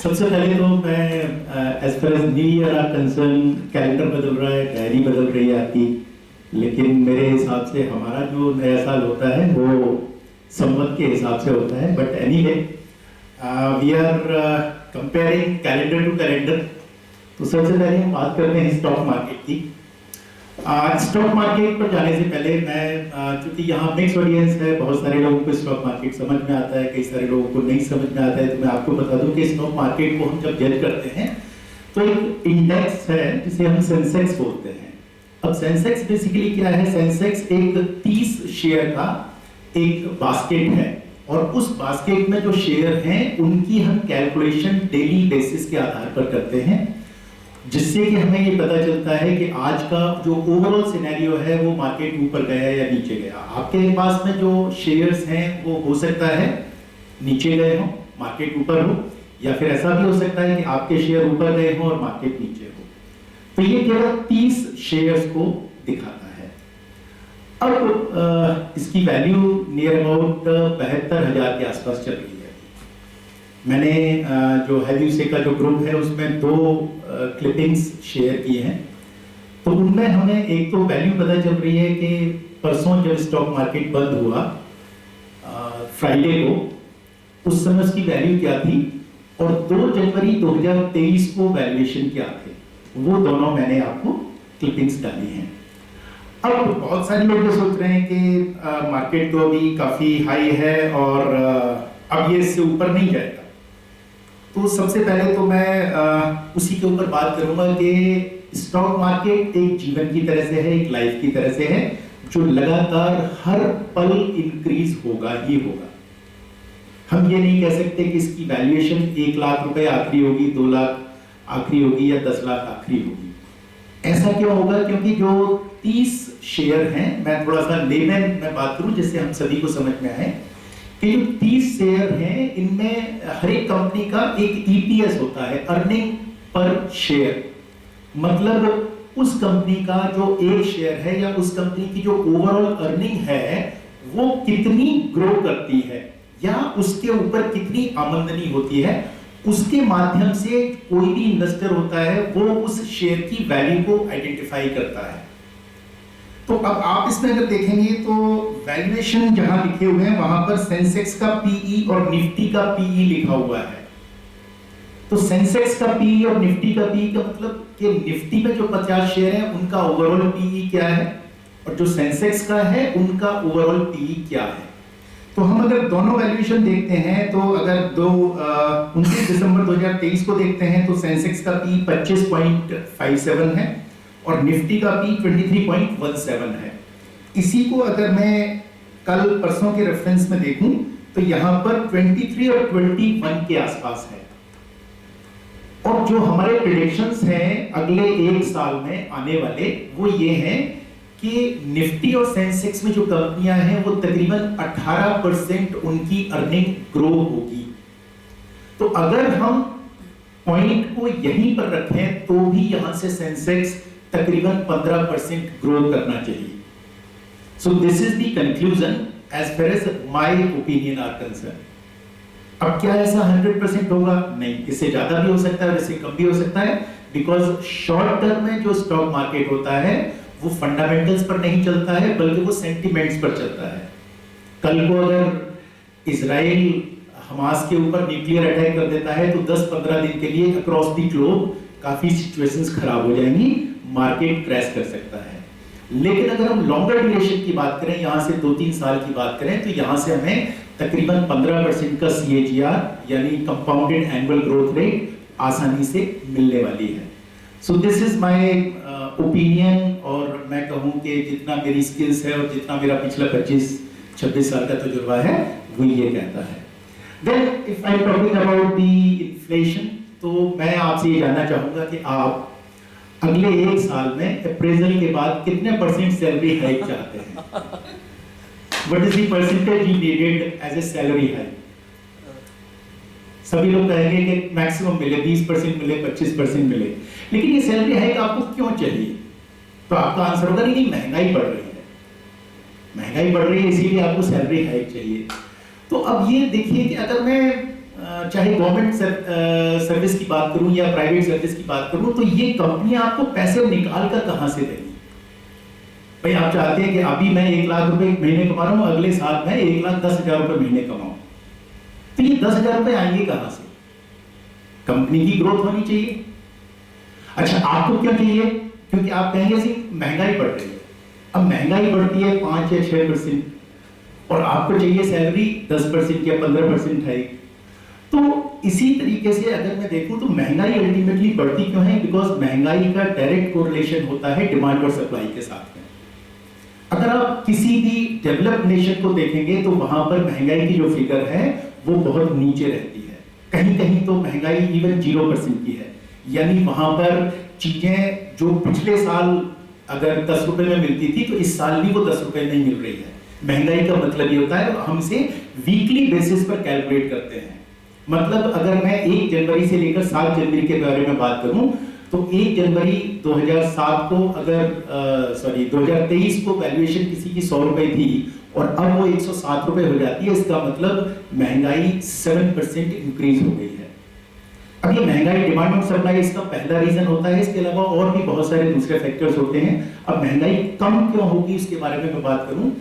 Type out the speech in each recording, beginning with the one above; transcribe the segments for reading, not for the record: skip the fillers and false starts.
सबसे पहले तो मैं as far as new year are concerned, calendar बदल रहा है, डायरी बदल रही है आपकी, लेकिन मेरे हिसाब से हमारा जो नया साल होता है वो संवत के हिसाब से होता है। But anyway we are comparing calendar to calendar. तो सबसे पहले हम बात करते हैं स्टॉक मार्केट की। स्टॉक मार्केट पर जाने से पहले मैं क्योंकि यहाँ मिक्स ऑडियंस है, बहुत सारे लोगों को स्टॉक मार्केट समझ में आता है, कई सारे लोगों को नहीं समझ में आता है, तो मैं आपको बता दूं कि स्टॉक मार्केट को हम जब जज करते हैं तो एक इंडेक्स है जिसे हम सेंसेक्स बोलते हैं। अब सेंसेक्स बेसिकली क्या है? सेंसेक्स एक 30 शेयर का एक बास्केट है और उस बास्केट में जो शेयर हैं उनकी हम कैलकुलेशन डेली बेसिस के आधार पर करते हैं, जिससे कि हमें ये पता चलता है कि आज का जो ओवरऑल सिनेरियो है वो मार्केट ऊपर गया या नीचे गया। आपके पास में जो शेयर्स हैं वो हो सकता है नीचे गए हो, मार्केट ऊपर हो, या फिर ऐसा भी हो सकता है कि आपके शेयर ऊपर गए हो और मार्केट नीचे हो। तो ये केवल 30 शेयर्स को दिखाता है। अब इसकी वैल्यू नियर अबाउट 72,000 के आसपास चल रही है। मैंने जो हैव्यूसे का जो ग्रुप है उसमें 2 क्लिपिंग्स शेयर किए हैं। तो उनमें हमें एक तो वैल्यू पता चल रही है कि परसों जब स्टॉक मार्केट बंद हुआ फ्राइडे को, उस समय उसकी वैल्यू क्या थी और 2 जनवरी 2023 को वैल्यूएशन क्या थे, वो दोनों मैंने आपको क्लिपिंग्स डाली हैं। अब बहुत सारे लोग ये सोच रहे हैं कि मार्केट तो अभी काफी हाई है और अब ये इससे ऊपर नहीं जाएगा। तो सबसे पहले तो मैं उसी के ऊपर बात करूंगा कि स्टॉक मार्केट एक जीवन की तरह से है, एक लाइफ की तरह से है, जो लगातार हर पल इंक्रीज होगा ही होगा। हम ये नहीं कह सकते कि इसकी वैल्यूएशन 1 लाख रुपए आखिरी होगी, 2 लाख आखिरी होगी या 10 लाख आखिरी होगी। ऐसा क्यों होगा? क्योंकि जो 30 शेयर हैं, मैं थोड़ा सा लेमैन में बात करूं जिससे हम सभी को समझ में आए कि जो 30 शेयर हैं इनमें हर एक कंपनी का एक ईपीएस होता है, अर्निंग पर शेयर। मतलब उस कंपनी का जो एक शेयर है या उस कंपनी की जो ओवरऑल अर्निंग है वो कितनी ग्रो करती है या उसके ऊपर कितनी आमदनी होती है, उसके माध्यम से कोई भी इन्वेस्टर होता है वो उस शेयर की वैल्यू को आइडेंटिफाई करता है। तो अब आप इसमें अगर देखेंगे तो वैल्यूएशन जहां लिखे हुए हैं वहां पर सेंसेक्स का पीई और निफ्टी का पीई लिखा हुआ है। तो सेंसेक्स का पीई और निफ्टी का पीई का मतलब कि निफ्टी में जो 50 शेयर हैं उनका ओवरऑल पीई क्या है और जो सेंसेक्स का है उनका ओवरऑल पीई क्या है। तो हम अगर दोनों वैल्यूएशन देखते हैं तो अगर 29 दिसंबर 2023 को देखते हैं तो सेंसेक्स का पी 25.57 है और निफ्टी का पी 23.17 है। इसी को अगर मैं कल परसों के रेफरेंस में देखूं तो यहां पर 23 और 21 के आसपास है। और जो हमारे प्रेडिक्शंस हैं अगले 1 साल में आने वाले वो ये हैं कि निफ्टी और सेंसेक्स में जो कंपनियां हैं वो तकरीबन 18% उनकी अर्निंग ग्रो होगी। तो अगर हम पॉइंट को यहीं पर रखें तो भी यहां से सेंसेक्स तकरीबन 15% ग्रो करना चाहिए। So this is the conclusion as far as my opinion are concerned. अब क्या ऐसा 100% होगा? नहीं, इससे ज्यादा भी हो सकता है, इससे कम भी हो सकता है, बिकॉज शॉर्ट टर्म में जो स्टॉक मार्केट होता है वो फंडामेंटल्स पर नहीं चलता है बल्कि वो सेंटिमेंट्स पर चलता है। कल को अगर इजराइल हमास के ऊपर न्यूक्लियर अटैक कर देता है तो 10-15 दिन के लिए अक्रॉस द ग्लोब काफी सिचुएशंस खराब हो जाएंगी, मार्केट क्रैश कर सकता है। लेकिन अगर हम लॉन्गर ड्यूरेशन की बात करें, यहां से 2-3 साल की बात करें, तो यहां से हमें तकरीबन 15% का CAGR यानी कंपाउंडेड एनुअल ग्रोथ रेट आसानी से मिलने वाली है। सो दिस इज माय ओपिनियन और मैं कहूं कि जितना मेरी स्किल्स है और जितना मेरा पिछला 25-26 साल का तजुर्बा है वो ये कहता है। Then if I am talking about the inflation, तो मैं आपसे ये जानना चाहूंगा कि आप अगले 1 साल में अप्रेजल के बाद कितने % सैलरी हाइक चाहते हैं? What is the percentage you needed as a salary hike? सभी लोग कहेंगे कि मैक्सिमम मिले, 20% मिले, 25% मिले, लेकिन ये सैलरी हाइक आपको क्यों चाहिए? तो आपका आंसर होगा नहीं, महंगाई बढ़ रही है, महंगाई बढ़ रही है इसीलिए आपको सैलरी हाइक चाहिए। तो अब ये देखिए कि अगर मैं चाहे गवर्नमेंट सर्विस की बात करूं या प्राइवेट सर्विस की बात करूं, तो ये कंपनी आपको पैसे निकाल कर कहां से देगी? भाई आप चाहते हैं कि अभी मैं 1 लाख रुपए महीने कमा रहा हूं, अगले साल मैं 1,10,000 रुपए महीने कमाऊं, तो ये 10,000 रुपए आएंगे कहां से? कंपनी की ग्रोथ होनी चाहिए। अच्छा, आपको क्यों चाहिए? क्योंकि आप कहेंगे जी महंगाई बढ़ रही है। अब महंगाई बढ़ती है 5 या 6% और आपको चाहिए सैलरी 10% या 15% है। तो इसी तरीके से अगर मैं देखूं तो महंगाई अल्टीमेटली बढ़ती क्यों है? बिकॉज महंगाई का डायरेक्ट कोरिलेशन होता है डिमांड और सप्लाई के साथ में। अगर आप किसी भी डेवलप्ड नेशन को देखेंगे तो वहां पर महंगाई की जो फिगर है वो बहुत नीचे रहती है। कहीं कहीं तो महंगाई इवन 0% की है, यानी वहां पर चीजें जो पिछले साल अगर 10 रुपए में मिलती थी तो इस साल भी वो 10 रुपए नहीं मिल रही है। महंगाई का मतलब ये होता है, हम इसे वीकली बेसिस पर कैलकुलेट करते हैं। मतलब अगर मैं 1 जनवरी से लेकर 7 जनवरी के बारे में बात करूं तो 1 जनवरी 2007 को अगर 2023 को वैल्यूएशन किसी की 100 रुपए थी और अब वो 107 रुपए हो जाती है, इसका मतलब महंगाई 7% इंक्रीज हो गई है। अब ये महंगाई डिमांड और सप्लाई इसका पहला रीजन होता है। इसके अलावा और भी बहुत सारे दूसरे फैक्टर्स होते हैं। अब महंगाई कम क्यों होगी इसके बारे में मैं बात करूं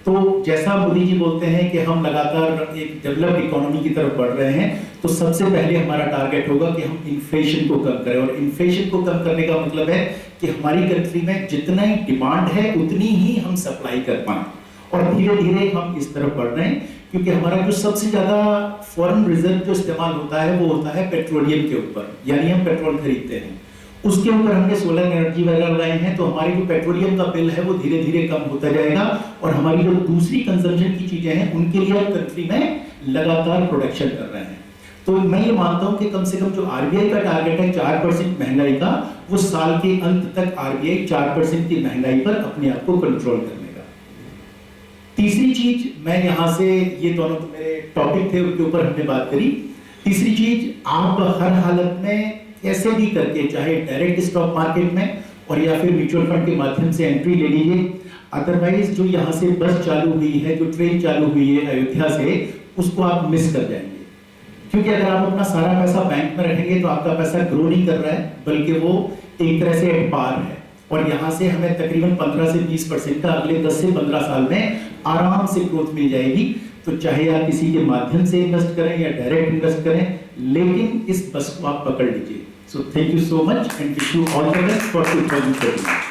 तो जैसा मोदी जी बोलते हैं कि हम लगातार एक डेवलप्ड इकोनॉमी की तरफ बढ़ रहे हैं, तो सबसे पहले हमारा टारगेट होगा कि हम इन्फ्लेशन को कम करें। और इन्फ्लेशन को कम करने का मतलब है कि हमारी कंट्री में जितना ही डिमांड है उतनी ही हम सप्लाई कर पाए। और धीरे धीरे हम इस तरफ बढ़ रहे हैं, क्योंकि हमारा जो सबसे ज्यादा फॉरेन रिजर्व जो इस्तेमाल होता है वो होता है पेट्रोलियम के ऊपर, यानी हम पेट्रोल खरीदते हैं, उसके ऊपर हमने सोलर एनर्जी वगैरह लगाए हैं। तो हमारी जो पेट्रोलियम का बिल है वो धीरे धीरे कम होता जाएगा और हमारी जो दूसरी कंजम्पशन की चीजें हैं उनके लिए हम कंट्री में लगातार प्रोडक्शन कर रहे हैं। तो मैं ये मानता हूं कि कम से कम जो आरबीआई का टारगेट है 4% महंगाई का, वो साल के अंत तक आरबीआई 4% की महंगाई पर अपने आप को कंट्रोल कर लेगा। तीसरी चीज, मैं यहां से, ये दोनों तो मेरे टॉपिक थे उनके ऊपर हमने बात करी। तीसरी चीज, आप हर हालत में कैसे भी करके, चाहे डायरेक्ट स्टॉक मार्केट में और या फिर म्यूचुअल फंड के माध्यम से एंट्री ले लीजिए। अदरवाइज जो यहाँ से बस चालू हुई है, जो ट्रेन चालू हुई है अयोध्या से, उसको आप मिस कर जाएंगे। क्योंकि अगर आप अपना सारा पैसा बैंक में रखेंगे तो आपका पैसा ग्रो नहीं कर रहा है, बल्कि वो एक तरह से एट पार है। और यहाँ से हमें तकरीबन 15 से 20% का अगले 10 से 15 साल में आराम से ग्रोथ मिल जाएगी। तो चाहे आप किसी के माध्यम से इन्वेस्ट करें या डायरेक्ट इन्वेस्ट करें, लेकिन इस बस को आप पकड़ लीजिए। So thank you so much and wish you all the best for 2020.